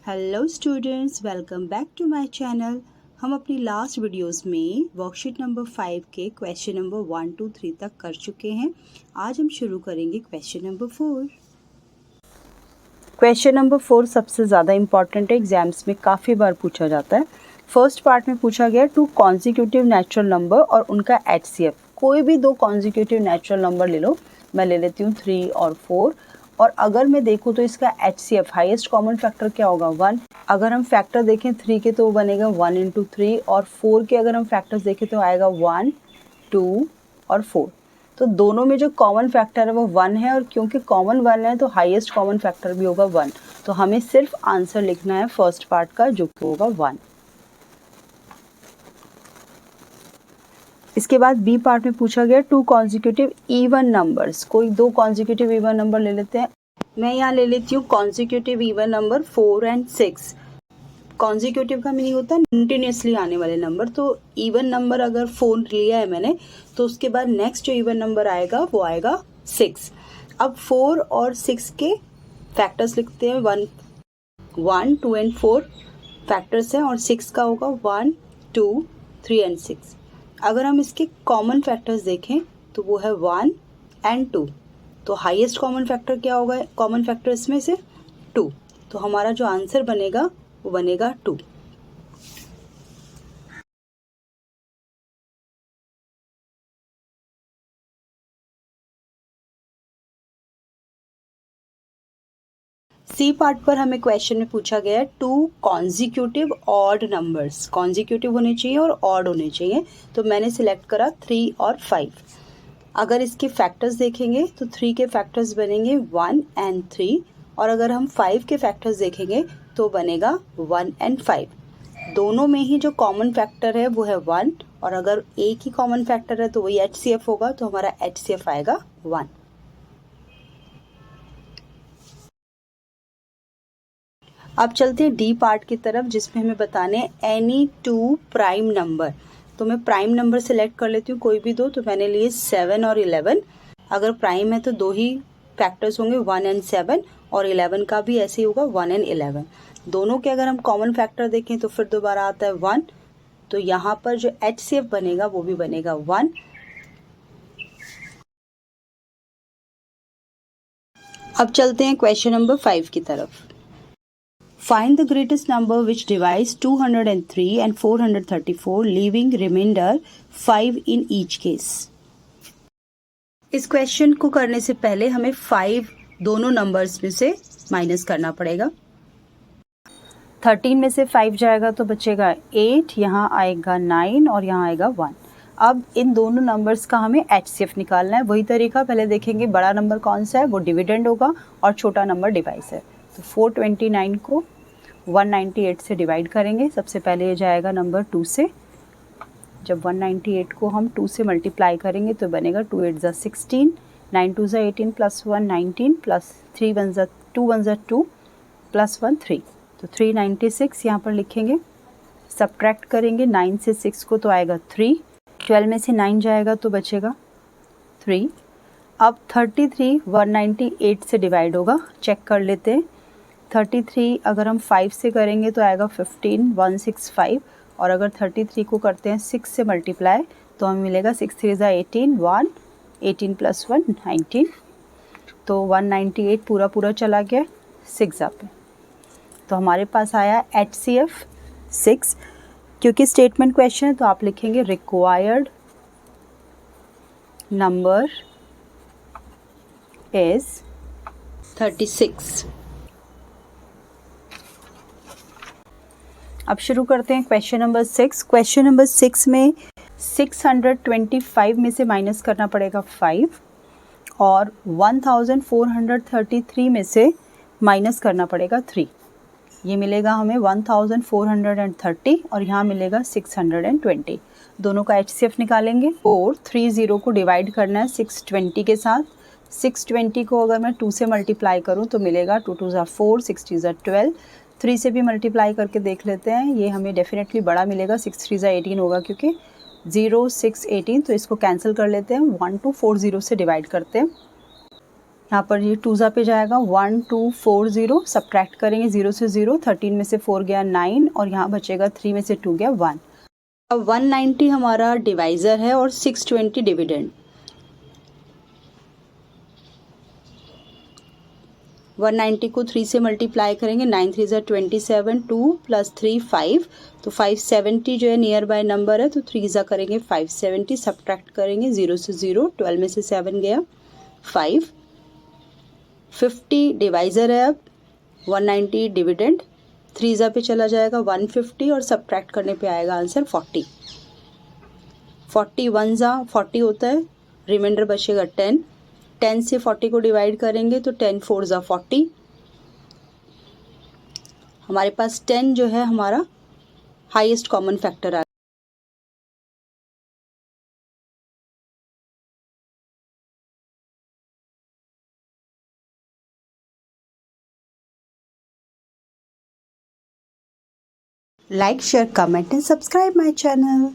Hello students, welcome back to my channel. हम अपनी last videos में वर्कशीट नंबर 5 के क्वेश्चन नंबर 1 2 3 तक कर चुके हैं। आज हम शुरू करेंगे क्वेश्चन नंबर 4। क्वेश्चन नंबर 4 सबसे ज़्यादा इम्पॉर्टेंट है, एग्जाम्स में काफ़ी बार पूछा जाता है। फर्स्ट पार्ट में पूछा गया 2 कॉन्जिक्यूटिव नेचुरल नंबर और उनका HCF। कोई भी 2 कॉन्जिक्यूटिव नेचुरल नंबर ले लो, मैं ले लेती हूँ 3 और 4। और अगर मैं देखूँ तो इसका HCF हाईएस्ट कॉमन फैक्टर क्या होगा 1। अगर हम फैक्टर देखें 3 के तो वो बनेगा 1 × 3 और 4 के अगर हम फैक्टर्स देखें तो आएगा 1 2 और 4। तो दोनों में जो कॉमन फैक्टर है वो 1 है और क्योंकि कॉमन 1 है तो हाईएस्ट कॉमन फैक्टर भी होगा 1। तो हमें सिर्फ आंसर लिखना है फर्स्ट पार्ट का जो कि होगा 1। इसके बाद बी पार्ट में पूछा गया 2 कॉन्जिक्यूटिव इवन नंबर्स। कोई 2 कॉन्जिक्यूटिव इवन नंबर ले लेते हैं। मैं यहाँ ले लेती हूँ कॉन्जिक्यूटिव इवन नंबर 4 और 6। कॉन्जिक्यूटिव का मीनिंग होता है कंटिन्यूसली आने वाले नंबर। तो इवन नंबर अगर 4 लिया है मैंने तो उसके बाद नेक्स्ट जो इवन नंबर आएगा वो आएगा 6। अब 4 और 6 के फैक्टर्स लिखते हैं। 1 2 एंड 4 फैक्टर्स हैं और 6 का होगा 1 2 3 एंड 6। अगर हम इसके कॉमन फैक्टर्स देखें तो वो है 1 एंड 2। तो हाईएस्ट कॉमन फैक्टर क्या होगा कॉमन फैक्टर इसमें से 2। तो हमारा जो आंसर बनेगा वो बनेगा 2। सी पार्ट पर हमें क्वेश्चन में पूछा गया है 2 कॉन्जिक्यूटिव ऑड नंबर्स। कॉन्जिक्यूटिव होने चाहिए और ऑड होने चाहिए। तो मैंने सिलेक्ट करा 3 और 5। अगर इसके फैक्टर्स देखेंगे तो 3 के फैक्टर्स बनेंगे 1 एंड 3 और अगर हम 5 के फैक्टर्स देखेंगे तो बनेगा 1 एंड 5। दोनों में ही जो कॉमन फैक्टर है वो है 1 और अगर एक ही कॉमन फैक्टर है तो वही HCF होगा। तो हमारा HCF आएगा 1। अब चलते हैं डी पार्ट की तरफ जिसमें हमें बताने एनी 2 प्राइम नंबर। तो मैं प्राइम नंबर सेलेक्ट कर लेती हूँ कोई भी 2। तो मैंने लिए 7 और 11। अगर प्राइम है तो 2 ही फैक्टर्स होंगे 1 एंड 7 और 11 का भी ऐसे ही होगा 1 एंड 11। दोनों के अगर हम कॉमन फैक्टर देखें तो फिर दोबारा आता है 1। तो यहाँ पर जो HCF बनेगा वो भी बनेगा 1। अब चलते हैं क्वेश्चन नंबर 5 की तरफ। Find the greatest number which divides 203 and 434 leaving remainder 5 in each case। इस क्वेश्चन को करने से पहले हमें 5 दोनों नंबर्स में से माइनस करना पड़ेगा। 13 में से 5 जाएगा तो बचेगा 8, यहाँ आएगा 9 और यहाँ आएगा 1। अब इन दोनों नंबर्स का हमें HCF निकालना है। वही तरीका पहले देखेंगे बड़ा नंबर कौन सा है वो डिविडेंड होगा और छोटा नंबर डिवाइस है। तो 429 को 198 से डिवाइड करेंगे। सबसे पहले ये जाएगा नंबर 2 से। जब 198 को हम 2 से मल्टीप्लाई करेंगे तो बनेगा 2 8 ज़ा 16, 9 2 ज़ा 18 प्लस 1 19 प्लस 3 1 ज़ा 2 1 ज़ा 2 प्लस 1 3। तो 396 यहाँ पर लिखेंगे। सब्ट्रैक्ट करेंगे 9 से 6 को तो आएगा 3। 12 में से 9 जाएगा तो बचेगा 3। अब 33 198 से डिवाइड होगा, चेक कर लेते हैं। 33 अगर हम 5 से करेंगे तो आएगा 15 165 और अगर 33 को करते हैं 6 से मल्टीप्लाई तो हमें मिलेगा 6 3 ज़ा 18 1 18 प्लस 1 19। तो 198 पूरा पूरा चला गया 6 ज़ा पे। तो हमारे पास आया HCF 6। क्योंकि स्टेटमेंट क्वेश्चन है तो आप लिखेंगे रिक्वायर्ड नंबर इज 36। अब शुरू करते हैं क्वेश्चन नंबर 6। क्वेश्चन नंबर 6 में 625 में से माइनस करना पड़ेगा 5 और 1433 में से माइनस करना पड़ेगा 3। ये मिलेगा हमें 1430 और यहाँ मिलेगा 620। दोनों का HCF निकालेंगे। 430 को डिवाइड करना है 620 के साथ। 620 को अगर मैं 2 से मल्टीप्लाई करूँ तो मिलेगा 2 2 ज़ा 4 6 3 ज़ा 12। 3 से भी मल्टीप्लाई करके देख लेते हैं, ये हमें डेफिनेटली बड़ा मिलेगा। 6 3 ज़ा 18 होगा क्योंकि 0 6 18। तो इसको कैंसिल कर लेते हैं। 1240 से डिवाइड करते हैं यहाँ पर ये 2 पे जाएगा 1 2 4 0, सब्ट्रैक्ट करेंगे 0 से 0, 13 में से 4 गया 9 और यहाँ बचेगा 3 में से 2 गया 1। अब 190 हमारा डिवाइज़र है और 620 डिविडेंड। 190 को 3 से मल्टीप्लाई करेंगे, 9 3 ज़ा 27, 2 प्लस 3 5, तो 570 जो है नियर बाय नंबर है, तो 3 ज़ा करेंगे 570, सब्ट्रैक्ट करेंगे 0 से 0, 12 में से 7 गया 5। 50 डिवाइज़र है, अब 190 डिविडेंड, 3 ज़ा पे चला जाएगा 150 और सब्ट्रैक्ट करने पे आएगा आंसर 40। 40 1 ज़ा 40 होता है, रिमाइंडर बचेगा 10। 10 से 40 को डिवाइड करेंगे तो 10 4 ज़ा 40। हमारे पास 10 जो है हमारा highest common factor uh Like, share, comment and subscribe my channel.